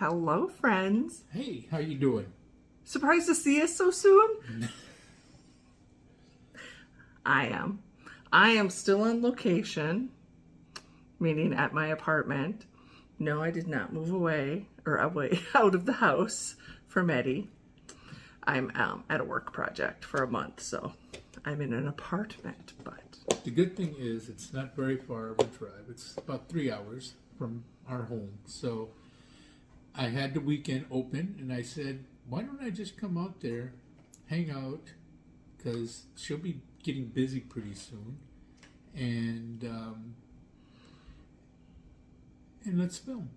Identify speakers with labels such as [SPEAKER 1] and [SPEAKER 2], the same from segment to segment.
[SPEAKER 1] Hello, friends.
[SPEAKER 2] Hey, how you doing?
[SPEAKER 1] Surprised to see us so soon? I am. I am still on location, meaning at my apartment. No, I did not move away out of the house from Eddie. I'm at a work project for a month, so I'm in an apartment. But
[SPEAKER 2] the good thing is it's not very far of a drive. It's about 3 hours from our home. So I had the weekend open, and I said, why don't I just come out there, hang out, because she'll be getting busy pretty soon, and let's film.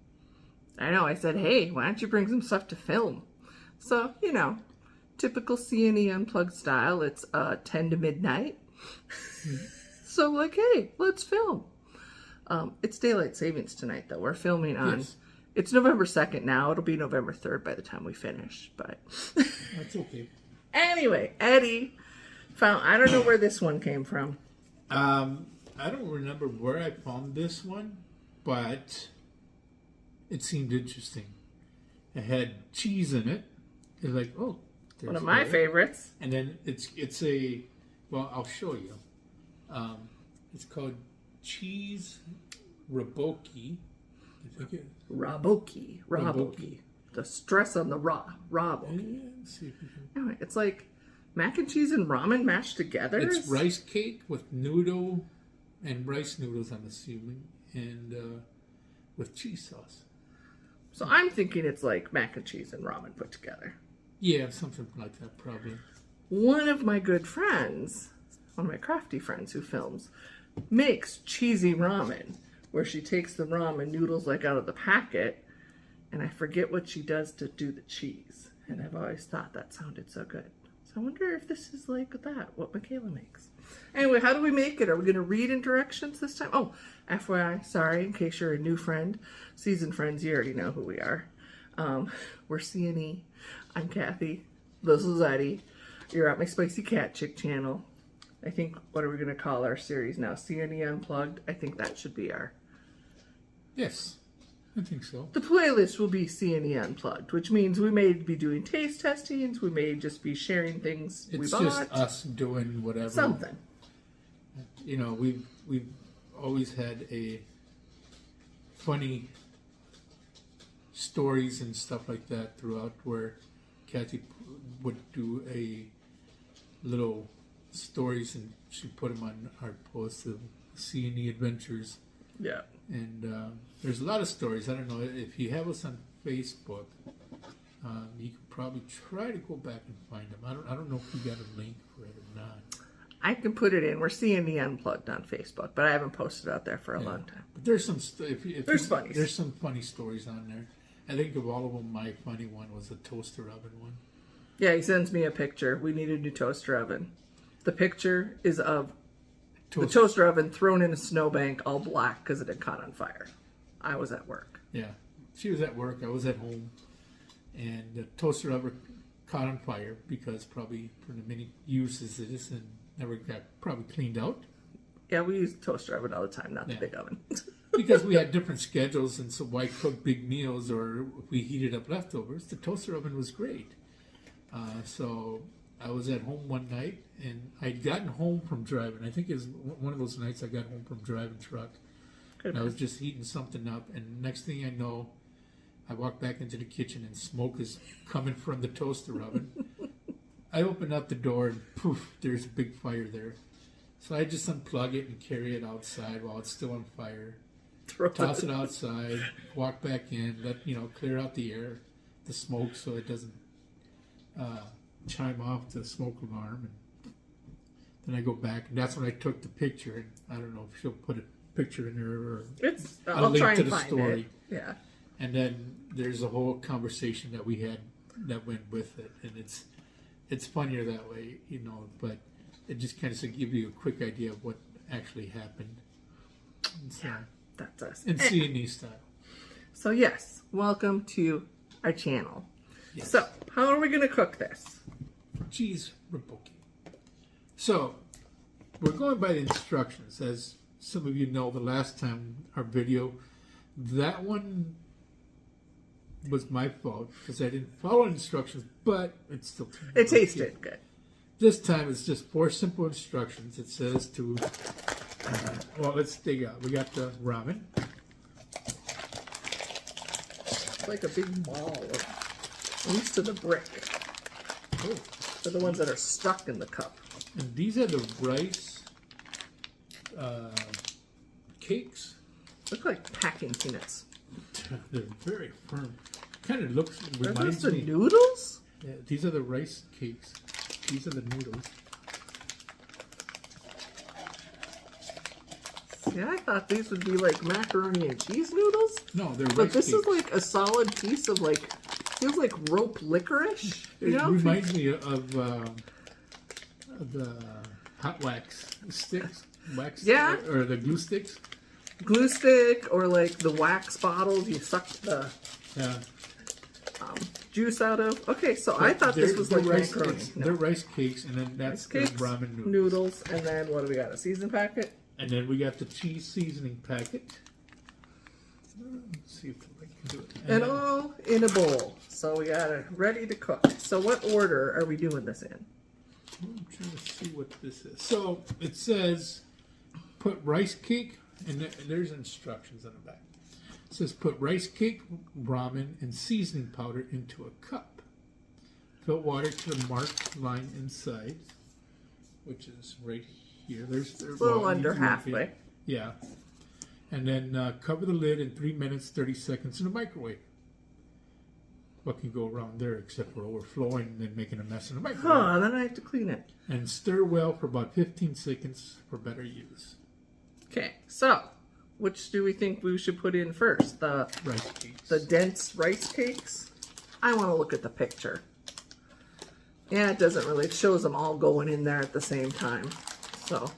[SPEAKER 1] I know, I said, hey, why don't you bring some stuff to film? So, you know, typical C&E Unplugged style. It's 10 to midnight. So, like, hey, let's film. It's daylight savings tonight, though. We're filming on...
[SPEAKER 2] Yes.
[SPEAKER 1] It's November 2nd now. It'll be November 3rd by the time we finish, but...
[SPEAKER 2] That's okay.
[SPEAKER 1] Anyway, Eddie found... I don't know where this one came from.
[SPEAKER 2] I don't remember where I found this one, but it seemed interesting. It had cheese in it. It's like, oh, there's
[SPEAKER 1] One of my favorites.
[SPEAKER 2] And then it's a, well, I'll show you. It's called cheese Rabokki. I think it.
[SPEAKER 1] Rabokki. The stress on the Rabokki.
[SPEAKER 2] Yeah, let's see if we can.
[SPEAKER 1] Anyway, it's like mac and cheese and ramen mashed together.
[SPEAKER 2] It's rice cake with noodle and rice noodles, I'm assuming, and with cheese sauce.
[SPEAKER 1] So I'm thinking it's like mac and cheese and ramen put together.
[SPEAKER 2] Yeah, something like that, probably.
[SPEAKER 1] One of my good friends, one of my crafty friends who films, makes cheesy ramen, where she takes the ramen noodles like out of the packet, and I forget what she does to do the cheese. And I've always thought that sounded so good. So I wonder if this is like that, what Michaela makes. Anyway, how do we make it? Are we going to read in directions this time? Oh, FYI, sorry, in case you're a new friend, seasoned friends, you already know who we are. We're C&E. I'm Kathy. This is Eddie. You're at my SpiceyCatChick channel. I think, what are we going to call our series now? C&E Unplugged? I think that should be our...
[SPEAKER 2] Yes, I think so.
[SPEAKER 1] The playlist will be C&E Unplugged, which means we may be doing taste testings. We may just be sharing things we bought.
[SPEAKER 2] It's just us doing whatever.
[SPEAKER 1] Something.
[SPEAKER 2] You know, we've always had a funny stories and stuff like that throughout, where Kathy would do a little stories and she put them on our posts of C&E adventures.
[SPEAKER 1] Yeah.
[SPEAKER 2] And there's a lot of stories. I don't know if you have us on Facebook. You can probably try to go back and find them. I don't know if you got a link for it or not.
[SPEAKER 1] I can put it in. We're C&E Unplugged on Facebook, but I haven't posted out there for a long time.
[SPEAKER 2] But there's some there's some funny stories on there. I think of all of them, my funny one was the toaster oven one.
[SPEAKER 1] Yeah, he sends me a picture. We need a new toaster oven. The picture is of the toaster oven thrown in a snowbank, all black because it had caught on fire. I was at work.
[SPEAKER 2] Yeah, she was at work. I was at home, and the toaster oven caught on fire because probably for the many uses it is and never got probably cleaned out.
[SPEAKER 1] Yeah, we use the toaster oven all the time, not the big oven.
[SPEAKER 2] Because we had different schedules, and so why cook big meals, or if we heated up leftovers? The toaster oven was great. So I was at home one night, and I'd gotten home from driving. I think it was one of those nights I got home from driving truck. And I was just heating something up, and next thing I know, I walked back into the kitchen, and smoke is coming from the toaster oven. I opened up the door, and poof, there's a big fire there. So I just unplug it and carry it outside while it's still on fire. Toss it outside, walk back in, clear out the air, the smoke, so it doesn't chime off the smoke alarm. And then I go back, and that's when I took the picture. And I don't know if she'll put a picture in there or
[SPEAKER 1] I'll
[SPEAKER 2] link
[SPEAKER 1] try
[SPEAKER 2] to
[SPEAKER 1] and
[SPEAKER 2] the
[SPEAKER 1] find
[SPEAKER 2] story.
[SPEAKER 1] It. Yeah.
[SPEAKER 2] And then there's a whole conversation that we had that went with it, and it's funnier that way, but it just kind of to give you a quick idea of what actually happened. And so,
[SPEAKER 1] yeah, that's us.
[SPEAKER 2] In C&E style.
[SPEAKER 1] So yes, welcome to our channel.
[SPEAKER 2] Yes.
[SPEAKER 1] So, how are we going to cook this?
[SPEAKER 2] Cheese Rabokki. So, we're going by the instructions. As some of you know, the last time our video, that one was my fault because I didn't follow instructions, but it's still
[SPEAKER 1] It tasted good.
[SPEAKER 2] This time it's just 4 simple instructions. It says to, well, let's dig out. We got the ramen.
[SPEAKER 1] It's like a big ball. I'm used to the brick.
[SPEAKER 2] Oh.
[SPEAKER 1] They're the ones that are stuck in the cup.
[SPEAKER 2] And these are the rice cakes.
[SPEAKER 1] Look like packing peanuts.
[SPEAKER 2] They're very firm. Kind of looks,
[SPEAKER 1] Are those
[SPEAKER 2] reminds
[SPEAKER 1] the
[SPEAKER 2] me.
[SPEAKER 1] noodles?
[SPEAKER 2] Yeah, these are the rice cakes. These are the noodles.
[SPEAKER 1] See, I thought these would be like macaroni and cheese noodles.
[SPEAKER 2] No, they're
[SPEAKER 1] But
[SPEAKER 2] rice
[SPEAKER 1] this
[SPEAKER 2] cakes.
[SPEAKER 1] is like a solid piece of like, feels like rope licorice. You
[SPEAKER 2] It
[SPEAKER 1] know?
[SPEAKER 2] reminds me of the hot wax sticks. Wax,
[SPEAKER 1] Yeah.
[SPEAKER 2] or the glue sticks.
[SPEAKER 1] Glue stick or like the wax bottles you suck the
[SPEAKER 2] Yeah.
[SPEAKER 1] juice out of. Okay, so I thought this was like
[SPEAKER 2] rice,
[SPEAKER 1] macaroni.
[SPEAKER 2] They're rice cakes, and then that's the
[SPEAKER 1] Cakes,
[SPEAKER 2] ramen noodles.
[SPEAKER 1] noodles, and then what do we got? A season packet?
[SPEAKER 2] And then we got the cheese seasoning packet. Let's see if I can do it.
[SPEAKER 1] And
[SPEAKER 2] then-
[SPEAKER 1] all in a bowl. So we got it ready to cook. So what order are we doing this in?
[SPEAKER 2] I'm trying to see what this is. So it says put rice cake, and there's instructions on the back. It says put rice cake, ramen, and seasoning powder into a cup. Fill water to the marked line inside, which is right here. There's
[SPEAKER 1] A little under
[SPEAKER 2] you can look
[SPEAKER 1] halfway.
[SPEAKER 2] at- Yeah. And then cover the lid in 3 minutes, 30 seconds in the microwave. What can go wrong there except for overflowing and then making a mess in the microwave?
[SPEAKER 1] Huh, then I have to clean it.
[SPEAKER 2] And stir well for about 15 seconds for better use.
[SPEAKER 1] Okay, so which do we think we should put in first? The
[SPEAKER 2] Rice cakes.
[SPEAKER 1] the dense rice cakes? I want to look at the picture. Yeah, it doesn't really. It shows them all going in there at the same time. So,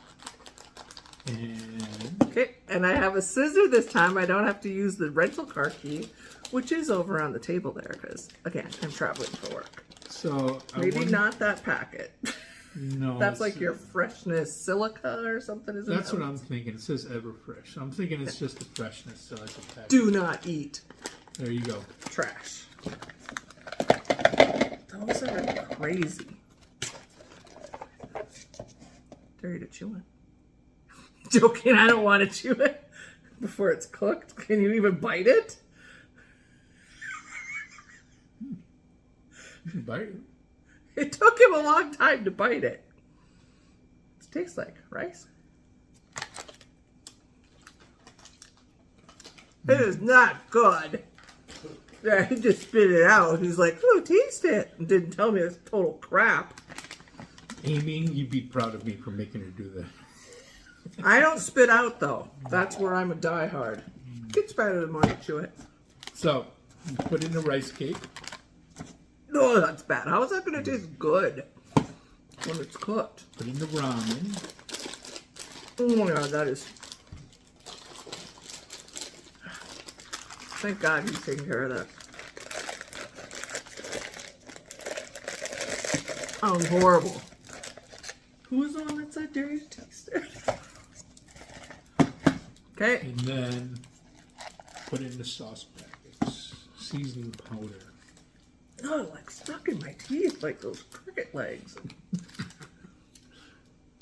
[SPEAKER 2] And
[SPEAKER 1] okay, and I have a scissor this time. I don't have to use the rental car key, which is over on the table there because, again, I'm traveling for work.
[SPEAKER 2] so
[SPEAKER 1] Maybe not that packet.
[SPEAKER 2] No,
[SPEAKER 1] That's like your freshness silica or something, isn't it?
[SPEAKER 2] That's what I'm thinking. It says Everfresh. I'm thinking it's just the freshness. So it's a packet.
[SPEAKER 1] Do not eat
[SPEAKER 2] There you go.
[SPEAKER 1] trash. Those are crazy. Dare you to chew it? Joking, I don't want to chew it before it's cooked. Can you even bite it?
[SPEAKER 2] You can bite it.
[SPEAKER 1] It took him a long time to bite it. It tastes like rice. It is not good. Yeah, he just spit it out. He's like, "Oh, taste it," and didn't tell me it's total crap.
[SPEAKER 2] Amy, you'd be proud of me for making her do that.
[SPEAKER 1] I don't spit out though. That's where I'm a diehard. It's better than when you chew it.
[SPEAKER 2] So, you put in the rice cake.
[SPEAKER 1] No, that's bad. How is that going to taste good when it's cooked?
[SPEAKER 2] Put in the ramen.
[SPEAKER 1] Oh my god, that is. Thank God he's taking care of that. Oh, horrible. Who was the one that said dare you to taste it? Okay.
[SPEAKER 2] And then put in the sauce packets. Seasoning powder.
[SPEAKER 1] Oh, like stuck in my teeth like those cricket legs.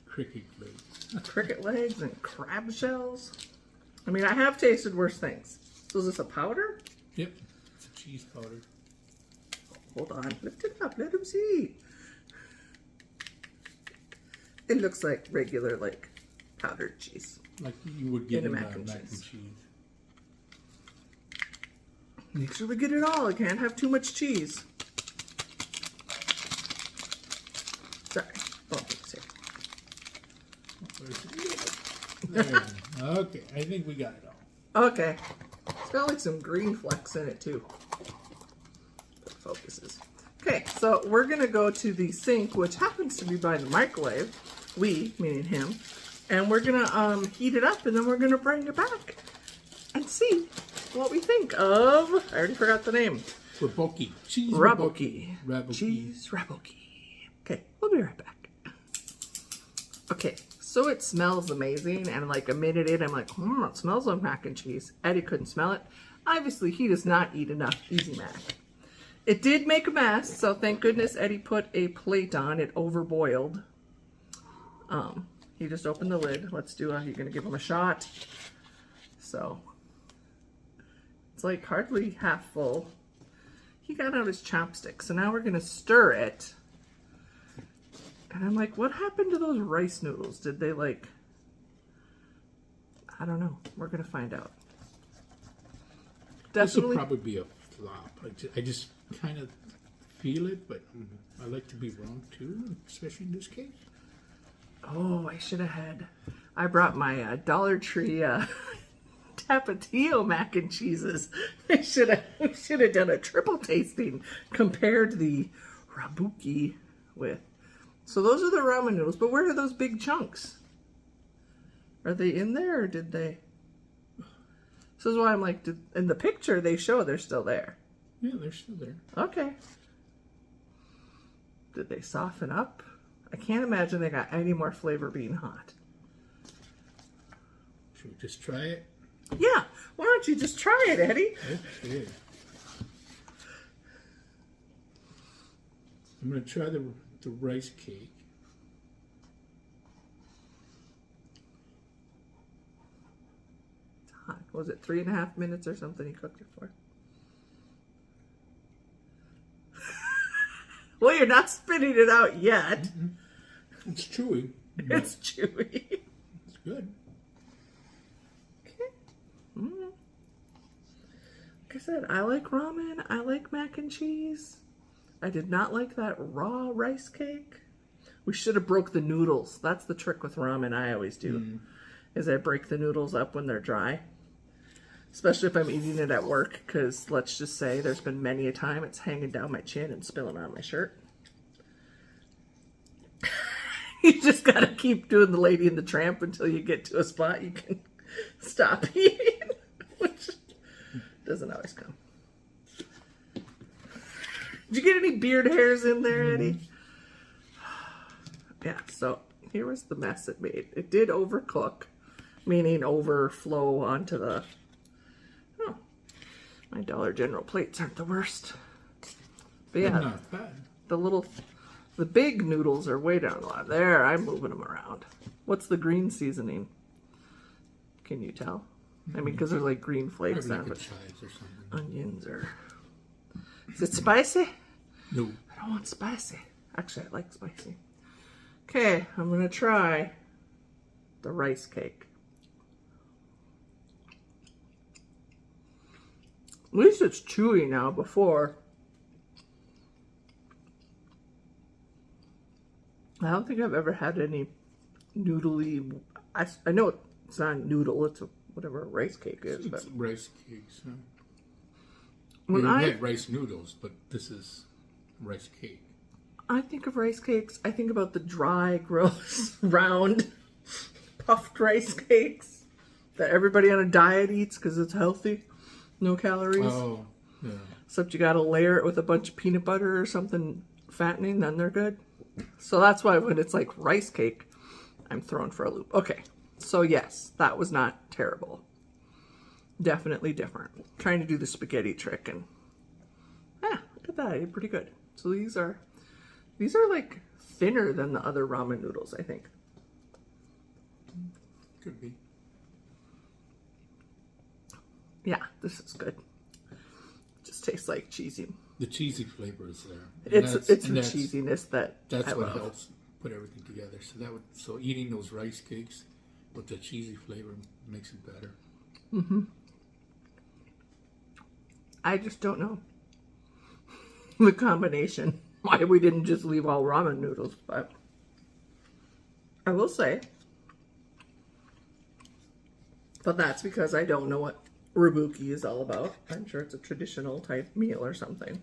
[SPEAKER 2] Cricket legs.
[SPEAKER 1] Cricket legs and crab shells. I mean, I have tasted worse things. So is this a powder?
[SPEAKER 2] Yep. It's a cheese powder.
[SPEAKER 1] Hold on. Lift it up. Let him see. It looks like regular, like, powdered cheese.
[SPEAKER 2] Like you would get
[SPEAKER 1] In a
[SPEAKER 2] in
[SPEAKER 1] mac and
[SPEAKER 2] mac and
[SPEAKER 1] cheese.
[SPEAKER 2] cheese.
[SPEAKER 1] Make sure we get it all. I can't have too much cheese. Sorry. Oh, let's see.
[SPEAKER 2] Where's it? There. Okay, I think we got it all.
[SPEAKER 1] Okay. It's got like some green flecks in it too. It focuses. Okay, so we're gonna go to the sink, which happens to be by the microwave. We, meaning him, and we're gonna heat it up, and then we're gonna bring it back and see what we think of. I already forgot the name.
[SPEAKER 2] Rabokki. Cheese
[SPEAKER 1] Rabokki.
[SPEAKER 2] Rabokki.
[SPEAKER 1] Cheese Rabokki. Okay, we'll be right back. Okay, so it smells amazing, and like a minute in, I'm like, it smells like mac and cheese. Eddie couldn't smell it. Obviously, he does not eat enough Easy Mac. It did make a mess, so thank goodness Eddie put a plate on. It overboiled. He just opened the lid. Let's do you're going to give him a shot. So, it's like hardly half full. He got out his chopsticks, so now we're going to stir it. And I'm like, what happened to those rice noodles? Did they like... I don't know. We're going to find out.
[SPEAKER 2] This will
[SPEAKER 1] Definitely.
[SPEAKER 2] probably be a flop. I just kind of feel it, but I like to be wrong too, especially in this case.
[SPEAKER 1] Oh, I should have had... I brought my Dollar Tree Tapatio mac and cheeses. We should have done a triple tasting. Compared the Rabokki with... So those are the ramen noodles, but where are those big chunks? Are they in there, or did they... This is why I'm like, in the picture they show they're still there.
[SPEAKER 2] Yeah, they're still there.
[SPEAKER 1] Okay. Did they soften up? I can't imagine they got any more flavor being hot.
[SPEAKER 2] Should we just try it?
[SPEAKER 1] Yeah, why don't you just try it, Eddie?
[SPEAKER 2] Okay. I'm going to try the rice cake.
[SPEAKER 1] It's hot. Was it 3.5 minutes or something you cooked it for? Well, you're not spitting it out yet.
[SPEAKER 2] It's chewy.
[SPEAKER 1] It's chewy.
[SPEAKER 2] It's good.
[SPEAKER 1] Okay. Like I said, I like ramen. I like mac and cheese. I did not like that raw rice cake. We should have broke the noodles. That's the trick with ramen I always do. Is I break the noodles up when they're dry. Especially if I'm eating it at work, because let's just say there's been many a time it's hanging down my chin and spilling on my shirt. You just gotta keep doing the Lady and the Tramp until you get to a spot you can stop eating, which doesn't always come. Did you get any beard hairs in there, Eddie? Yeah, so here was the mess it made. It did overcook, meaning overflow onto the... Oh, my Dollar General plates aren't the worst. But yeah,
[SPEAKER 2] Not bad.
[SPEAKER 1] the big noodles are way down the line. There, I'm moving them around. What's the green seasoning? Can you tell? I mean, because there's like green flakes
[SPEAKER 2] Probably
[SPEAKER 1] on
[SPEAKER 2] like
[SPEAKER 1] it.
[SPEAKER 2] chives or something.
[SPEAKER 1] Onions or... Is it spicy?
[SPEAKER 2] No.
[SPEAKER 1] I don't want spicy. Actually, I like spicy. Okay, I'm going to try the rice cake. At least it's chewy now. Before, I don't think I've ever had any noodly... I know it's not a noodle, it's whatever a rice cake is. But
[SPEAKER 2] It's rice cakes. Huh?
[SPEAKER 1] when
[SPEAKER 2] We had rice noodles, but this is rice cake.
[SPEAKER 1] I think of rice cakes, I think about the dry, gross, round, puffed rice cakes that everybody on a diet eats because it's healthy. No calories.
[SPEAKER 2] Oh, yeah.
[SPEAKER 1] Except you gotta layer it with a bunch of peanut butter or something fattening, then they're good. So that's why when it's like rice cake, I'm thrown for a loop. Okay, so yes, that was not terrible. Definitely different. Trying to do the spaghetti trick, and look at that, I did pretty good. So these are like thinner than the other ramen noodles, I think.
[SPEAKER 2] Could be.
[SPEAKER 1] Yeah, this is good. Just tastes like cheesy.
[SPEAKER 2] The cheesy flavor is there.
[SPEAKER 1] It's the cheesiness that
[SPEAKER 2] That's
[SPEAKER 1] I
[SPEAKER 2] what
[SPEAKER 1] love.
[SPEAKER 2] helps put everything together. So eating those rice cakes with the cheesy flavor makes it better.
[SPEAKER 1] I just don't know the combination. Why we didn't just leave all ramen noodles, but I will say, but that's because I don't know what Rabokki is all about. I'm sure it's a traditional type meal or something.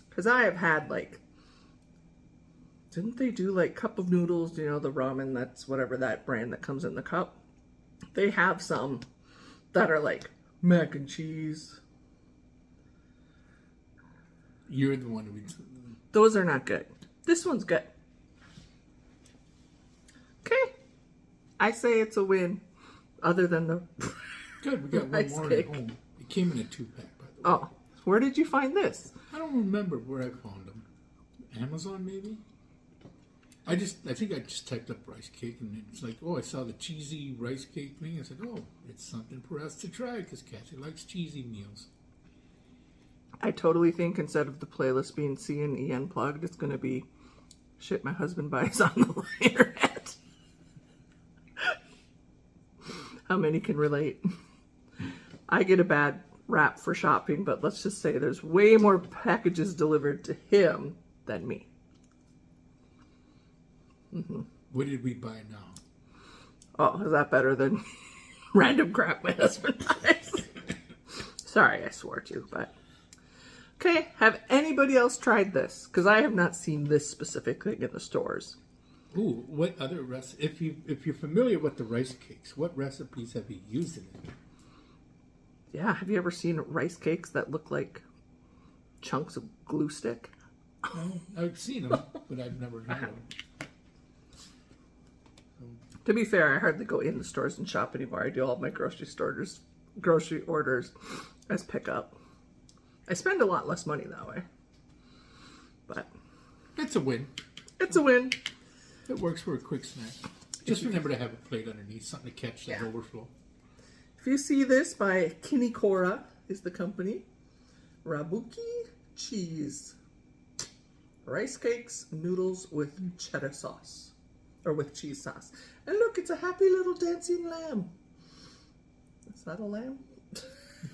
[SPEAKER 1] Because I have had like, didn't they do like cup of noodles? You know, the ramen, that's whatever that brand that comes in the cup. They have some that are like mac and cheese.
[SPEAKER 2] You're the one who...
[SPEAKER 1] Those are not good. This one's good. Okay. I say it's a win. Other than the...
[SPEAKER 2] Good, we got one
[SPEAKER 1] rice
[SPEAKER 2] more
[SPEAKER 1] cake.
[SPEAKER 2] at home. You Came in a 2-pack, by the way.
[SPEAKER 1] Oh, where did you find this?
[SPEAKER 2] I don't remember where I found them. Amazon, maybe? I think I just typed up rice cake, and it's like, oh, I saw the cheesy rice cake thing. I said, oh, it's something for us to try, because Kathy likes cheesy meals.
[SPEAKER 1] I totally think instead of the playlist being C and E Unplugged, it's going to be shit my husband buys on the internet. How many can relate? I get a bad rap for shopping, but let's just say there's way more packages delivered to him than me. Mm-hmm.
[SPEAKER 2] What did we buy now?
[SPEAKER 1] Oh, is that better than random crap my husband buys? Sorry, I swore to, but... Okay, have anybody else tried this? Because I have not seen this specific thing in the stores.
[SPEAKER 2] Ooh, what other if you're familiar with the rice cakes, what recipes have you used in it?
[SPEAKER 1] Yeah, have you ever seen rice cakes that look like chunks of glue stick?
[SPEAKER 2] No, I've seen them, but I've never had them.
[SPEAKER 1] To be fair, I hardly go in the stores and shop anymore. I do all my grocery orders as pickup. I spend a lot less money that way. But
[SPEAKER 2] it's a win.
[SPEAKER 1] It's a win.
[SPEAKER 2] It works for a quick snack. Just remember to have a plate underneath, something to catch that overflow.
[SPEAKER 1] If you see this by Kinikora is the company. Rabokki cheese. Rice cakes, noodles with cheddar sauce. Or with cheese sauce. And look, it's a happy little dancing lamb. Is that a lamb?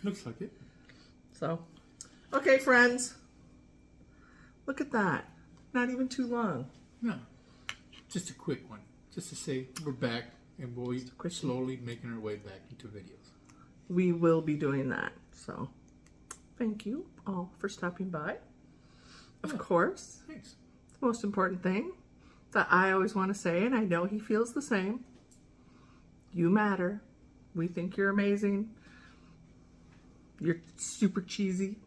[SPEAKER 2] Looks like it.
[SPEAKER 1] So, okay, friends. Look at that. Not even too long.
[SPEAKER 2] No. Just a quick one. Just to say we're back and we're slowly making our way back into videos.
[SPEAKER 1] We will be doing that. So, thank you all for stopping by. Of course.
[SPEAKER 2] Thanks.
[SPEAKER 1] The most important thing that I always want to say, and I know he feels the same. You matter. We think you're amazing. You're super cheesy.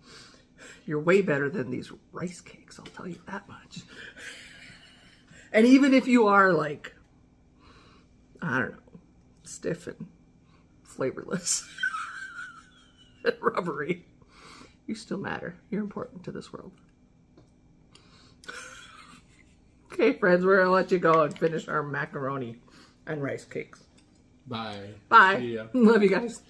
[SPEAKER 1] You're way better than these rice cakes, I'll tell you that much. And even if you are like, I don't know, stiff and flavorless and rubbery, you still matter. You're important to this world. Okay, friends, we're going to let you go and finish our macaroni and rice cakes.
[SPEAKER 2] Bye.
[SPEAKER 1] Bye.
[SPEAKER 2] See ya.
[SPEAKER 1] Love you guys.